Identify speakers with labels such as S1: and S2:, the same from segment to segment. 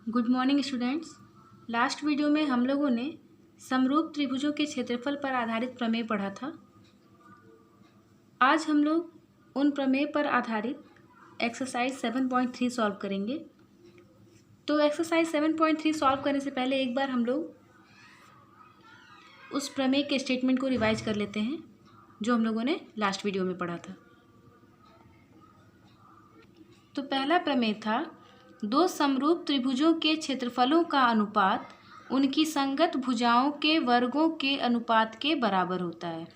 S1: Good morning students. Last video में हम लोगों ने समरूप त्रिभुजों के क्षेत्रफल पर आधारित प्रमेय पढ़ा था। आज हम लोग उन प्रमेय पर आधारित एक्सरसाइज 7.3 सॉल्व करेंगे। तो एक्सरसाइज 7.3 सॉल्व करने से पहले एक बार हम लोग उस प्रमेय के स्टेटमेंट को रिवाइज कर लेते हैं जो हम लोगों ने लास्ट वीडियो में पढ़ा था। तो पहला प्रमेय था, दो समरूप त्रिभुजों के क्षेत्रफलों का अनुपात उनकी संगत भुजाओं के वर्गों के अनुपात के बराबर होता है।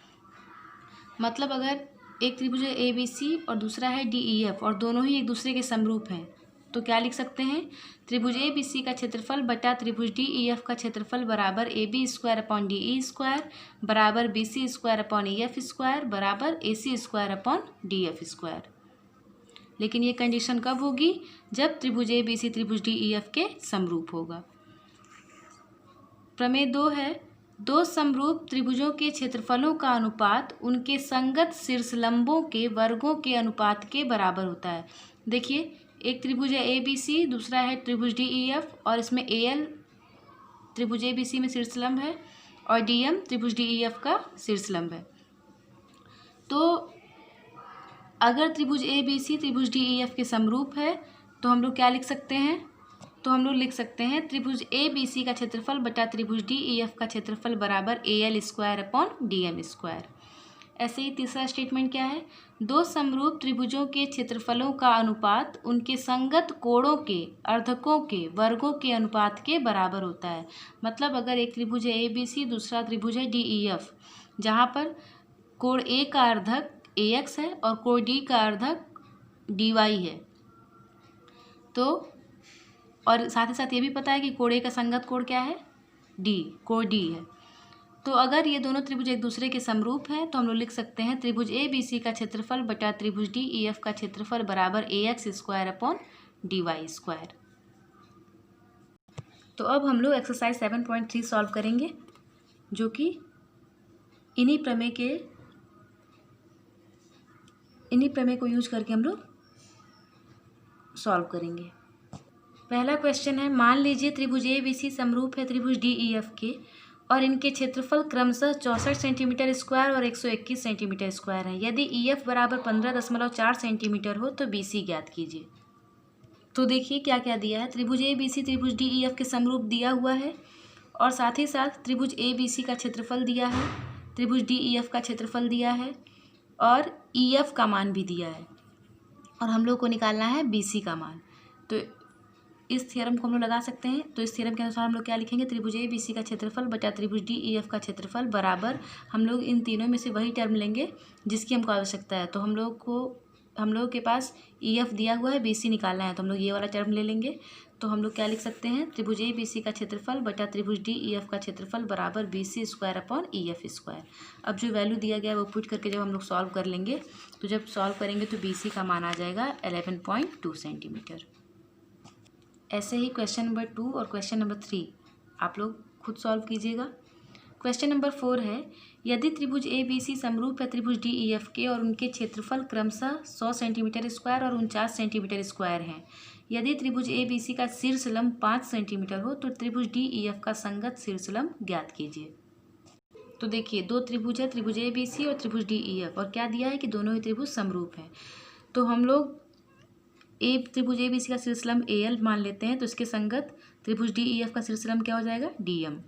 S1: मतलब अगर एक त्रिभुज है ABC और दूसरा है DEF और दोनों ही एक दूसरे के समरूप हैं तो क्या लिख सकते हैं, त्रिभुज ABC का क्षेत्रफल बटा त्रिभुज DEF का क्षेत्रफल बराबर AB square upon DE square बराबर BC square upon EF square बराबर AC square upon DF square. लेकिन ये कंडीशन कब होगी, जब त्रिभुज ABC त्रिभुज DEF के समरूप होगा। प्रमेय 2 है, दो समरूप त्रिभुजों के क्षेत्रफलों का अनुपात उनके संगत शीर्षलंबों के वर्गों के अनुपात के बराबर होता है। देखिए, एक त्रिभुज है ABC, दूसरा है त्रिभुज DEF और इसमें AL त्रिभुज ABC में शीर्षलंब है और DM त्रिभुज DEF का शीर्षलंब है। तो अगर त्रिभुज ABC त्रिभुज DEF के समरूप है तो हम लोग क्या लिख सकते हैं, तो हम लोग लिख सकते हैं त्रिभुज ABC का क्षेत्रफल बटा त्रिभुज DEF का क्षेत्रफल बराबर AL square upon DM square. ऐसे ही तीसरा स्टेटमेंट क्या है, दो समरूप त्रिभुजों के क्षेत्रफलों का अनुपात उनके संगत कोणों के अर्धकों के वर्गों के अनुपात के बराबर होता है। मतलब अगर एक त्रिभुज है ABC, दूसरा त्रिभुज है DEF, जहाँ पर कोण A का अर्धक AX है और कोण D का अर्धक DY है, तो और साथ ही साथ ये भी पता है कि कोण A का संगत कोण क्या है, D, कोण D है। तो अगर ये दोनों त्रिभुज एक दूसरे के समरूप हैं तो हम लोग लिख सकते हैं त्रिभुज ABC का क्षेत्रफल बटा त्रिभुज DEF का क्षेत्रफल बराबर AX square upon DY square. तो अब हम लोग एक्सरसाइज 7.3 सॉल्व करेंगे जो कि इन्हीं प्रमेय को यूज करके हम लोग सॉल्व करेंगे। पहला क्वेश्चन है, मान लीजिए त्रिभुज ABC समरूप है त्रिभुज DEF के और इनके क्षेत्रफल क्रमशः 64 सेंटीमीटर स्क्वायर और 121 सेंटीमीटर स्क्वायर है। यदि EF बराबर 15.4 सेंटीमीटर हो तो BC ज्ञात कीजिए। तो देखिए क्या क्या दिया है, त्रिभुज ABC त्रिभुज DEF के समरूप दिया हुआ है और साथ ही साथ त्रिभुज ABC का क्षेत्रफल दिया है, त्रिभुज DEF का क्षेत्रफल दिया है और EF का मान भी दिया है और हम लोग को निकालना है BC का मान। तो इस थ्योरम को हम लोग लगा सकते हैं। तो इस थ्योरम के अनुसार हम लोग क्या लिखेंगे, त्रिभुज ABC का क्षेत्रफल बटा त्रिभुज DEF का क्षेत्रफल बराबर, हम लोग इन तीनों में से वही टर्म लेंगे जिसकी हमको आवश्यकता है। तो हम लोगों के पास EF दिया हुआ है, BC निकालना है तो हम लोग ये वाला टर्म ले लेंगे। तो हम लोग क्या लिख सकते हैं, त्रिभुज ABC का क्षेत्रफल बटा त्रिभुज DEF का क्षेत्रफल बराबर BC square upon EF square. अब जो वैल्यू दिया गया है वो पुट करके जब हम लोग सॉल्व कर लेंगे तो जब सॉल्व करेंगे तो BC का मान आ जाएगा 11.2 सेंटीमीटर। ऐसे ही क्वेश्चन नंबर 2 और क्वेश्चन नंबर 3 आप लोग खुद सॉल्व कीजिएगा। क्वेश्चन नंबर 4 है, यदि त्रिभुज ABC समरूप है त्रिभुज DEF के और उनके क्षेत्रफल क्रमशः 100 सेंटीमीटर स्क्वायर और 49 सेंटीमीटर स्क्वायर हैं, यदि त्रिभुज ABC का शीर्षलंब 5 सेंटीमीटर हो तो त्रिभुज DEF का संगत शीर्षलंब ज्ञात कीजिए। तो देखिए, दो त्रिभुज है, त्रिभुज ABC और त्रिभुज DEF, और क्या दिया है कि दोनों ही त्रिभुज समरूप हैं। तो हम लोग त्रिभुज ABC का शीर्षलंब AL मान लेते हैं, तो इसके संगत त्रिभुज DEF का शीर्षलंब क्या हो जाएगा, DM।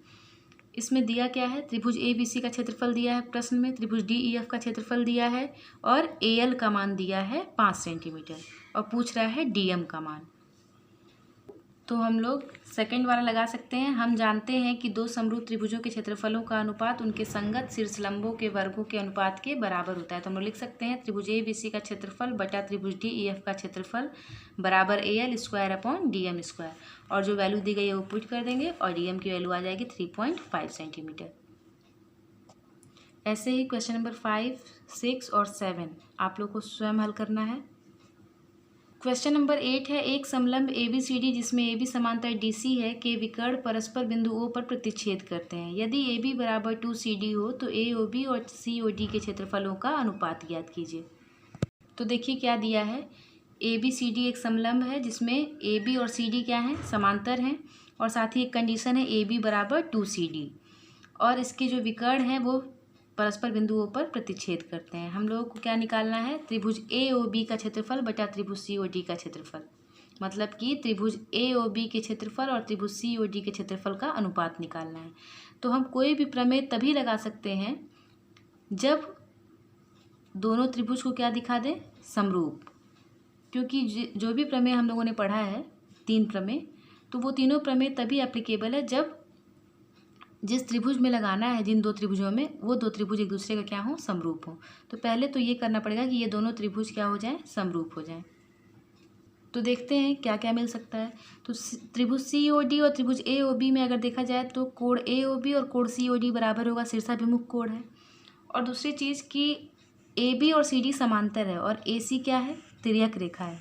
S1: इसमें दिया क्या है, त्रिभुज ABC का क्षेत्रफल दिया है प्रश्न में, त्रिभुज DEF का क्षेत्रफल दिया है और AL का मान दिया है 5 सेंटीमीटर और पूछ रहा है DM का मान। तो हम लोग सेकंड वाला लगा सकते हैं। हम जानते हैं कि दो समरूप त्रिभुजों के क्षेत्रफलों का अनुपात उनके संगत शीर्षलंबों के वर्गों के अनुपात के बराबर होता है। तो हम लोग लिख सकते हैं त्रिभुज ABC का क्षेत्रफल बटा त्रिभुज DEF का क्षेत्रफल बराबर AL square upon DM square, और जो वैल्यू दी गई है वो पुट कर देंगे और DM की वैल्यू आ जाएगी 3.5 सेंटीमीटर। ऐसे ही क्वेश्चन नंबर 5, 6 और 7 आप लोग को स्वयं हल करना है। क्वेश्चन नंबर 8 है, एक समलंब ABCD जिसमें AB समांतर DC है के विकर्ण परस्पर बिंदु O पर प्रतिच्छेद करते हैं। यदि AB बराबर 2CD हो तो AOB और COD के क्षेत्रफलों का अनुपात ज्ञात कीजिए। तो देखिए क्या दिया है, ए बी सी डी एक समलंब है जिसमें ए बी और सी डी क्या है, समांतर हैं, और साथ ही एक कंडीशन है ए बी बराबर 2CD, और इसके जो विकर्ण हैं वो परस्पर बिंदुओं पर प्रतिच्छेद करते हैं। हम लोगों को क्या निकालना है, त्रिभुज ए ओ बी का क्षेत्रफल बटा त्रिभुज सी ओ डी का क्षेत्रफल, मतलब कि त्रिभुज ए ओ बी के क्षेत्रफल और त्रिभुज सी ओ डी के क्षेत्रफल का अनुपात निकालना है। तो हम कोई भी प्रमेय तभी लगा सकते हैं जब दोनों त्रिभुज को क्या दिखा दें, समरूप, क्योंकि जो भी प्रमेय हम लोगों ने पढ़ा है 3 प्रमेय, तो वो तीनों प्रमेय तभी एप्लीकेबल है जब जिस त्रिभुज में लगाना है, जिन 2 त्रिभुजों में, वो 2 त्रिभुज एक दूसरे का क्या हो, समरूप हो। तो पहले तो ये करना पड़ेगा कि ये दोनों त्रिभुज क्या हो जाएं, समरूप हो जाएं। तो देखते हैं क्या क्या मिल सकता है। तो त्रिभुज सी ओ डी और त्रिभुज ए ओ बी में अगर देखा जाए तो कोण ए ओ बी और कोण सी ओ डी बराबर होगा, शीर्षाभिमुख कोण है। और दूसरी चीज़ कि ए बी और सी डी समांतर है और ए सी क्या है, तिर्यक रेखा है।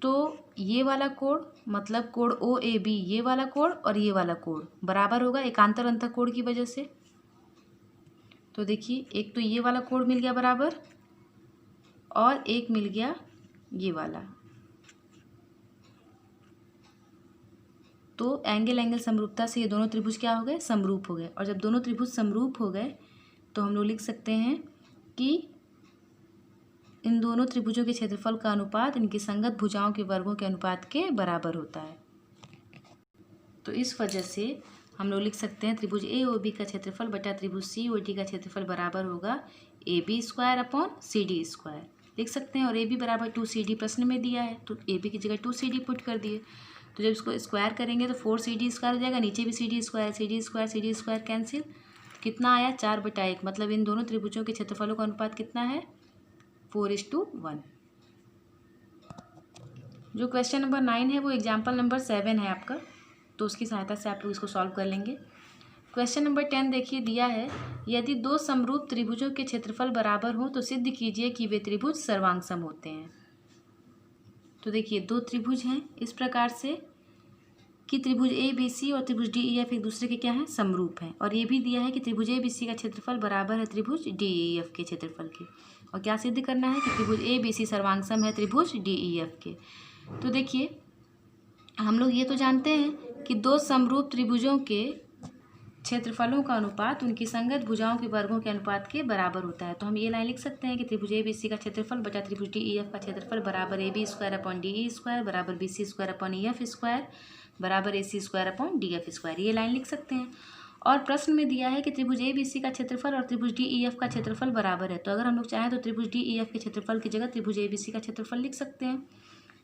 S1: तो ये वाला कोण मतलब कोण ओ ए बी, ये वाला कोण और ये वाला कोण बराबर होगा एकांतर अंतःकोण की वजह से। तो देखिए, एक तो ये वाला कोण मिल गया बराबर और एक मिल गया ये वाला। तो एंगल समरूपता से ये दोनों त्रिभुज क्या हो गए, समरूप हो गए। और जब दोनों त्रिभुज समरूप हो गए तो हम लोग लिख सकते हैं कि इन दोनों त्रिभुजों के क्षेत्रफल का अनुपात इनकी संगत भुजाओं के वर्गों के अनुपात के बराबर होता है। तो इस वजह से हम लोग लिख सकते हैं त्रिभुज ए ओ बी का क्षेत्रफल बटा त्रिभुज सी ओ डी का क्षेत्रफल बराबर होगा A B square upon C D square, लिख सकते हैं। और ए बी बराबर 2CD प्रश्न में दिया है, तो ए बी की जगह 2CD पुट कर दिए। तो जब इसको स्क्वायर करेंगे तो 4CD स्क्वायर हो जाएगा, नीचे भी CD स्क्वायर कैंसिल, कितना आया 4/1, मतलब इन दोनों त्रिभुजों के क्षेत्रफलों का अनुपात कितना है, 4:1। जो क्वेश्चन नंबर 9 है वो एग्जाम्पल नंबर 7 है आपका, तो उसकी सहायता से आप लोग इसको सॉल्व कर लेंगे। क्वेश्चन नंबर 10 देखिए, दिया है यदि 2 समरूप त्रिभुजों के क्षेत्रफल बराबर हो तो सिद्ध कीजिए कि वे त्रिभुज सर्वांगसम होते हैं। तो देखिए 2 त्रिभुज हैं इस प्रकार से कि त्रिभुज ए बी सी और त्रिभुज डी ई एफ एक दूसरे के क्या हैं, समरूप हैं। और ये भी दिया है कि त्रिभुज ए बी सी का क्षेत्रफल बराबर है त्रिभुज डी ई एफ के क्षेत्रफल के। और क्या सिद्ध करना है कि त्रिभुज ए बी सी सर्वांगसम है त्रिभुज डी ई एफ के। तो देखिए हम लोग ये तो जानते हैं कि 2 समरूप त्रिभुजों के क्षेत्रफलों का अनुपात उनकी संगत भुजाओं के वर्गों के अनुपात के बराबर होता है। तो हम ये लाइन लिख सकते हैं कि त्रिभुज ए बी सी का क्षेत्रफल बटा त्रिभुज डी ई एफ का क्षेत्रफल बराबर A B square upon D E square बराबर B C square upon E F square बराबर A C square upon D F square, ये लाइन लिख सकते हैं। और प्रश्न में दिया है कि त्रिभुज ए बी सी का क्षेत्रफल और त्रिभुज डी ई एफ का क्षेत्रफल बराबर है। तो अगर हम लोग चाहें तो त्रिभुज डी ई एफ के क्षेत्रफल की जगह त्रिभुज ए बी सी का क्षेत्रफल लिख सकते हैं,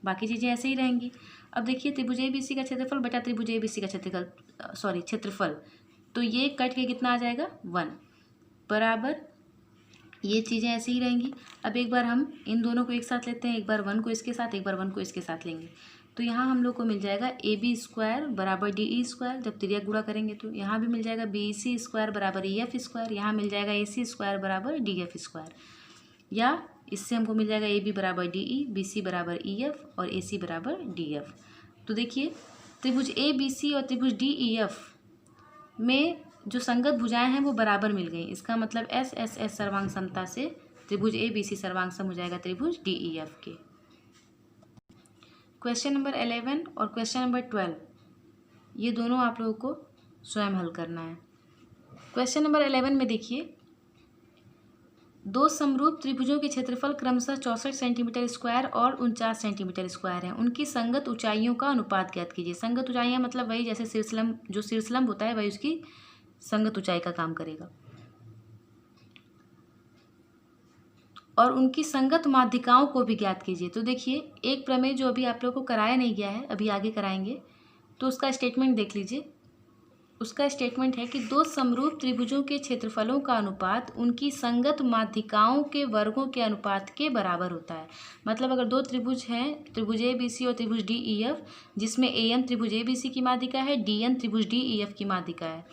S1: बाकी चीज़ें ऐसे ही रहेंगी। अब देखिए त्रिभुज ए बी सी का क्षेत्रफल बटा त्रिभुज ए बी सी का क्षेत्रफल, तो ये कट के कितना आ जाएगा 1 बराबर, ये चीज़ें ऐसे ही रहेंगी। अब एक बार हम इन दोनों को एक साथ लेते हैं, एक बार 1 को इसके साथ, एक बार 1 को इसके साथ लेंगे। तो यहाँ हम लोग को मिल जाएगा ए बी स्क्वायर बराबर डी ई स्क्वायर, जब तिर्यक गुणा करेंगे तो यहाँ भी मिल जाएगा बी सी स्क्वायर बराबर ई एफ स्क्वायर, यहाँ मिल जाएगा ए सी स्क्वायर बराबर डी एफ स्क्वायर, या इससे हमको मिल जाएगा ए बी बराबर डी ई, बी सी बराबर ई एफ और ए सी बराबर डी एफ। तो देखिए त्रिभुज ए बी सी और त्रिभुज डी ई एफ में जो संगत भुजाएं हैं वो बराबर मिल गई। इसका मतलब एस एस एस सर्वांग समता से त्रिभुज ए बी सी सर्वांग सम हो जाएगा त्रिभुज डी ई एफ के। क्वेश्चन नंबर 11 और क्वेश्चन नंबर 12 ये दोनों आप लोगों को स्वयं हल करना है। क्वेश्चन नंबर 11 में देखिए 2 समरूप त्रिभुजों के क्षेत्रफल क्रमशः 64 सेंटीमीटर स्क्वायर और 49 सेंटीमीटर स्क्वायर हैं। उनकी संगत ऊंचाइयों का अनुपात ज्ञात कीजिए। संगत ऊंचाइयां मतलब वही जैसे शीर्षलंब, जो शीर्षलंब होता है वही उसकी संगत ऊंचाई का काम करेगा। और उनकी संगत माध्यिकाओं को भी ज्ञात कीजिए। तो देखिए एक प्रमेय जो अभी आप लोगों को कराया नहीं गया है, अभी आगे कराएंगे, तो उसका स्टेटमेंट देख लीजिए। उसका स्टेटमेंट है कि 2 समरूप त्रिभुजों के क्षेत्रफलों का अनुपात उनकी संगत माध्यिकाओं के वर्गों के अनुपात के बराबर होता है। मतलब अगर 2 त्रिभुज हैं, त्रिभुज ए बी सी और त्रिभुज डी ई एफ, जिसमें ए एम त्रिभुज ए बी सी की माध्यिका है, डी एन त्रिभुज डी ई एफ की माध्यिका है,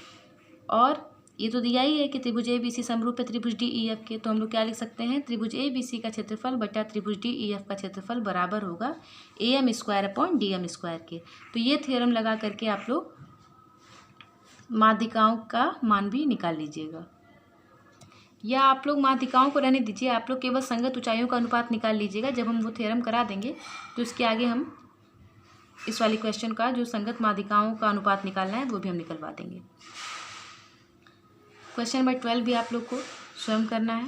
S1: और ये तो दिया ही है कि त्रिभुज ए बी सी समरूप है त्रिभुज डी ई एफ के। तो हम लोग क्या लिख सकते हैं, त्रिभुज ए बी सी का क्षेत्रफल बटा त्रिभुज डी ई एफ का क्षेत्रफल बराबर होगा A M square upon D M square के। तो ये थ्योरम लगा करके आप लोग माध्यिकाओं का मान भी निकाल लीजिएगा। या आप लोग माध्यिकाओं को रहने दीजिए, आप लोग केवल संगत ऊंचाइयों का अनुपात निकाल लीजिएगा। जब हम वो थ्योरम करा देंगे तो इसके आगे हम इस वाली क्वेश्चन का जो संगत माध्यिकाओं का अनुपात निकालना है वो भी हम निकलवा देंगे। क्वेश्चन नंबर 12 भी आप लोग को स्वयं करना है।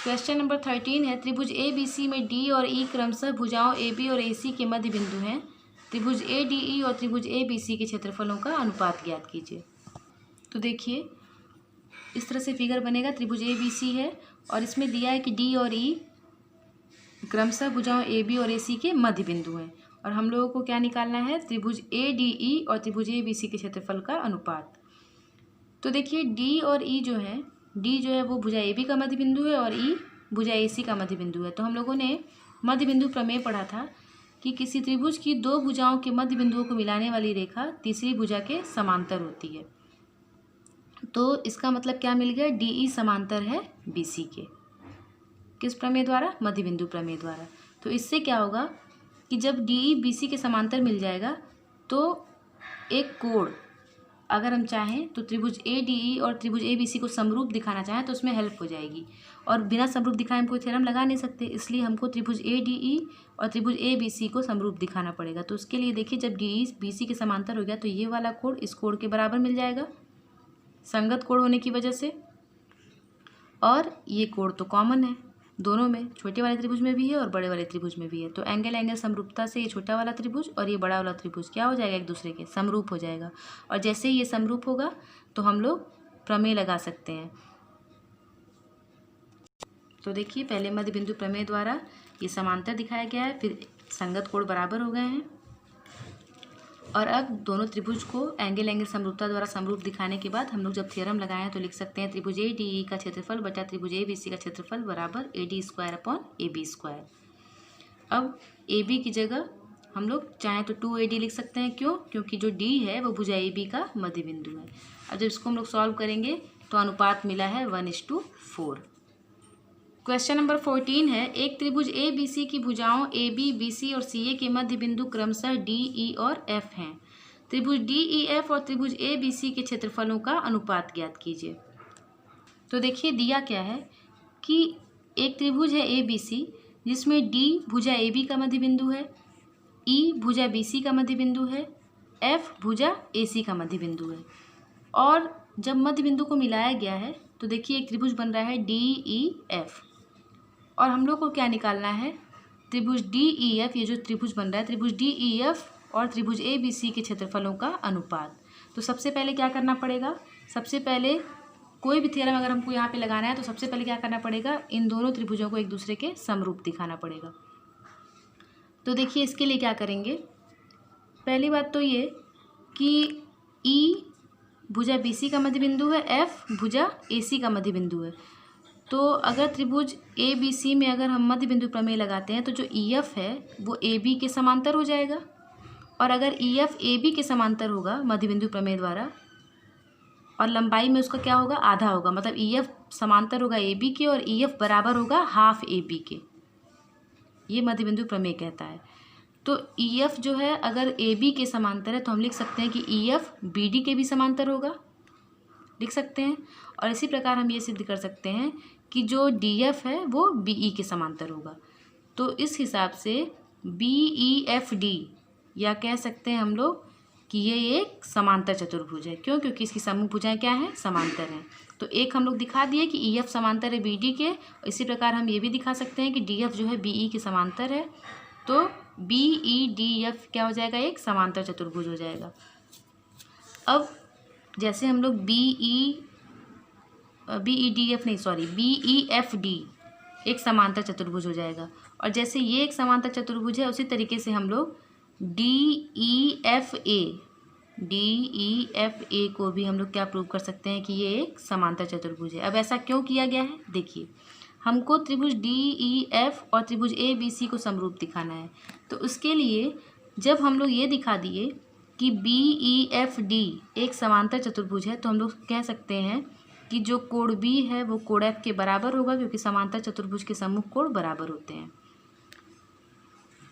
S1: क्वेश्चन नंबर 13 है, त्रिभुज ए बी सी में डी और ई क्रमशः भुजाओं ए बी और ए सी के मध्य बिंदु हैं। त्रिभुज ए डी ई और त्रिभुज ए बी सी के क्षेत्रफलों का अनुपात ज्ञात कीजिए। तो देखिए इस तरह से फिगर बनेगा। त्रिभुज ए बी सी है और इसमें दिया है कि डी और ई क्रमशः भुजाओं ए बी और ए सी के मध्य बिंदु हैं और हम लोगों को क्या निकालना है, त्रिभुज ए डी ई और त्रिभुज ए बी सी के क्षेत्रफल का अनुपात। तो देखिए डी और ई जो है, डी जो है वो भुजा ए बी का मध्य बिंदु है और ई भुजा ए सी का मध्य बिंदु है। तो हम लोगों ने मध्य बिंदु प्रमेय पढ़ा था कि किसी त्रिभुज की दो भुजाओं के मध्य बिंदुओं को मिलाने वाली रेखा तीसरी भुजा के समांतर होती है। तो इसका मतलब क्या मिल गया, डी ई समांतर है बी सी के। किस प्रमेय द्वारा, मध्य बिंदु प्रमेय द्वारा। तो इससे क्या होगा कि जब डी ई बी सी के समांतर मिल जाएगा तो एक कोण अगर हम चाहें तो त्रिभुज ए डी ई और त्रिभुज ए बी सी को समरूप दिखाना चाहें तो उसमें हेल्प हो जाएगी। और बिना समरूप दिखाए हम कोई थ्योरम लगा नहीं सकते, इसलिए हमको त्रिभुज ए डी ई और त्रिभुज ए बी सी को समरूप दिखाना पड़ेगा। तो उसके लिए देखिए जब डी ई बी सी के समांतर हो गया तो ये वाला कोण इस कोण के बराबर मिल जाएगा संगत कोण होने की वजह से। और ये कोण तो कॉमन है दोनों में, छोटे वाले त्रिभुज में भी है और बड़े वाले त्रिभुज में भी है। तो एंगल एंगल समरूपता से ये छोटा वाला त्रिभुज और ये बड़ा वाला त्रिभुज क्या हो जाएगा, एक दूसरे के समरूप हो जाएगा। और जैसे ही ये समरूप होगा तो हम लोग प्रमेय लगा सकते हैं। तो देखिए पहले मध्य बिंदु प्रमेय द्वारा ये समांतर दिखाया गया है, फिर संगत कोण बराबर हो गए हैं और अब दोनों त्रिभुज को एंगल एंगल समरूपता द्वारा समरूप दिखाने के बाद हम लोग जब थ्योरम लगाए हैं तो लिख सकते हैं त्रिभुज ए डी ई का क्षेत्रफल बटा त्रिभुज ए बी सी का क्षेत्रफल बराबर A D square upon A B square. अब ए बी की जगह हम लोग चाहें तो 2AD लिख सकते हैं। क्यों, क्योंकि जो डी है वो भुजा ए बी का मध्य बिंदु है। अब जब इसको हम लोग सॉल्व करेंगे तो अनुपात मिला है 1:4। क्वेश्चन नंबर 14 है, एक त्रिभुज ए बी सी की भुजाओं ए बी बी सी और सी ए के मध्य बिंदु क्रमशः डी ई और एफ हैं। त्रिभुज डी ई एफ और त्रिभुज ए बी सी के क्षेत्रफलों का अनुपात ज्ञात कीजिए। तो देखिए दिया क्या है कि एक त्रिभुज है ए बी सी जिसमें डी भुजा ए बी का मध्य बिंदु है, ई भुजा बी सी का मध्य बिंदु है, एफ भुजा ए सी का मध्य बिंदु है। और जब मध्य बिंदु को मिलाया गया है तो देखिए एक त्रिभुज बन रहा है डी ई एफ और हम लोग को क्या निकालना है, त्रिभुज डी ई एफ, ये जो त्रिभुज बन रहा है त्रिभुज डी ई एफ और त्रिभुज ए बी सी के क्षेत्रफलों का अनुपात। तो सबसे पहले क्या करना पड़ेगा, सबसे पहले कोई भी थ्योरम अगर हमको यहाँ पे लगाना है तो सबसे पहले क्या करना पड़ेगा, इन दोनों त्रिभुजों को एक दूसरे के समरूप दिखाना पड़ेगा। तो देखिए इसके लिए क्या करेंगे, पहली बात तो ये कि ई भुजा बी सी का मध्य बिंदु है, एफ भुजा ए सी का मध्य बिंदु है। तो अगर त्रिभुज ए बी सी में अगर हम मध्य बिंदु प्रमेय लगाते हैं तो जो ई एफ है वो ए बी के समांतर हो जाएगा और अगर ई एफ ए बी के समांतर होगा मध्य बिंदु प्रमेय द्वारा और लंबाई में उसका क्या होगा, आधा होगा, मतलब ई एफ समांतर होगा ए बी के और ई एफ बराबर होगा हाफ ए बी के, ये मध्य बिंदु प्रमेय कहता है। तो ई एफ जो है अगर ए बी के समांतर है तो हम लिख सकते हैं कि ई एफ बी डी के भी समांतर होगा, लिख सकते हैं। और इसी प्रकार हम ये सिद्ध कर सकते हैं कि जो डी एफ है वो बी ई के समांतर होगा। तो इस हिसाब से बी ई एफ डी या कह सकते हैं हम लोग कि ये एक समांतर चतुर्भुज है। क्यों, क्योंकि इसकी समूह भुजाएं क्या हैं, समांतर हैं। तो एक हम लोग दिखा दिए कि ई एफ समांतर है बी डी के, इसी प्रकार हम ये भी दिखा सकते हैं कि डी एफ जो है बी ई के समांतर है। तो बी ई डी एफ क्या हो जाएगा, एक समांतर चतुर्भुज हो जाएगा। अब जैसे हम लोग बी ई एफ डी एक समांतर चतुर्भुज हो जाएगा और जैसे ये एक समांतर चतुर्भुज है उसी तरीके से हम लोग डी ई एफ ए को भी हम लोग क्या प्रूव कर सकते हैं कि ये एक समांतर चतुर्भुज है। अब ऐसा क्यों किया गया है, देखिए हमको त्रिभुज डी ई एफ और त्रिभुज ए बी सी को समरूप दिखाना है। तो उसके लिए जब हम लोग ये दिखा दिए कि बी ई एफ डी एक समांतर चतुर्भुज है तो हम लोग कह सकते हैं कि जो कोण बी है वो कोण एफ के बराबर होगा, क्योंकि समांतर चतुर्भुज के सम्मुख कोण बराबर होते हैं।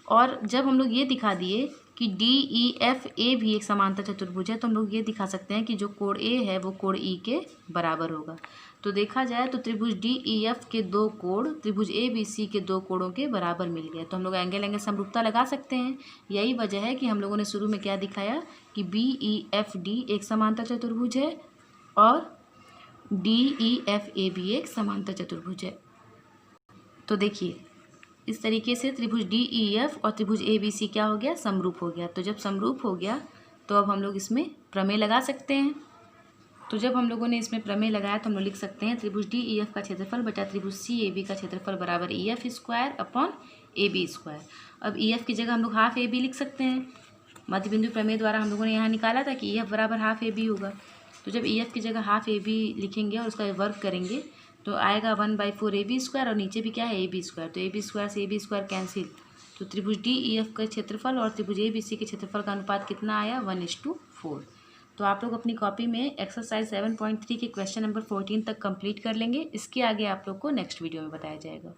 S1: और जब हम लोग ये दिखा दिए कि DEFA भी एक समांतर चतुर्भुज है, तो हम लोग ये दिखा सकते हैं कि जो कोण A है वो कोण E के बराबर होगा। तो देखा जाए तो त्रिभुज DEF के दो कोण त्रिभुज ABC के दो कोणों के बराबर मिल गए, तो हम लोग एंगल समरूपता लगा सकते हैं। यही वजह है कि हम लोगों ने शुरू में क्या दिखाया कि BEFD एक समांतर चतुर्भुज है और DEFA भी एक समांतर चतुर्भुज है। तो देखिए इस तरीके से त्रिभुज DEF और त्रिभुज ABC क्या हो गया, समरूप हो गया। तो जब समरूप हो गया तो अब हम लोग इसमें प्रमेय लगा सकते हैं। तो जब हम लोगों ने इसमें प्रमेय लगाया तो हम लोग लिख सकते हैं त्रिभुज DEF का क्षेत्रफल बटा त्रिभुज CAB का क्षेत्रफल बराबर EF square upon AB square. अब EF की जगह हम लोग हाफ AB लिख सकते हैं। मध्य बिंदु प्रमेय द्वारा हम लोगों ने यहाँ निकाला था कि EF बराबर हाफ AB होगा। तो जब EF की जगह हाफ AB लिखेंगे और उसका वर्ग करेंगे तो आएगा 1/4 AB स्क्वायर और नीचे भी क्या है AB स्क्वायर। तो AB स्क्वायर से AB स्क्वायर कैंसिल। तो त्रिभुज DEF का क्षेत्रफल और त्रिभुज ABC के क्षेत्रफल का अनुपात कितना आया, 1:4। तो आप लोग अपनी कॉपी में एक्सरसाइज 7.3 के क्वेश्चन नंबर 14 तक कंप्लीट कर लेंगे। इसके आगे आप लोग को नेक्स्ट वीडियो में बताया जाएगा।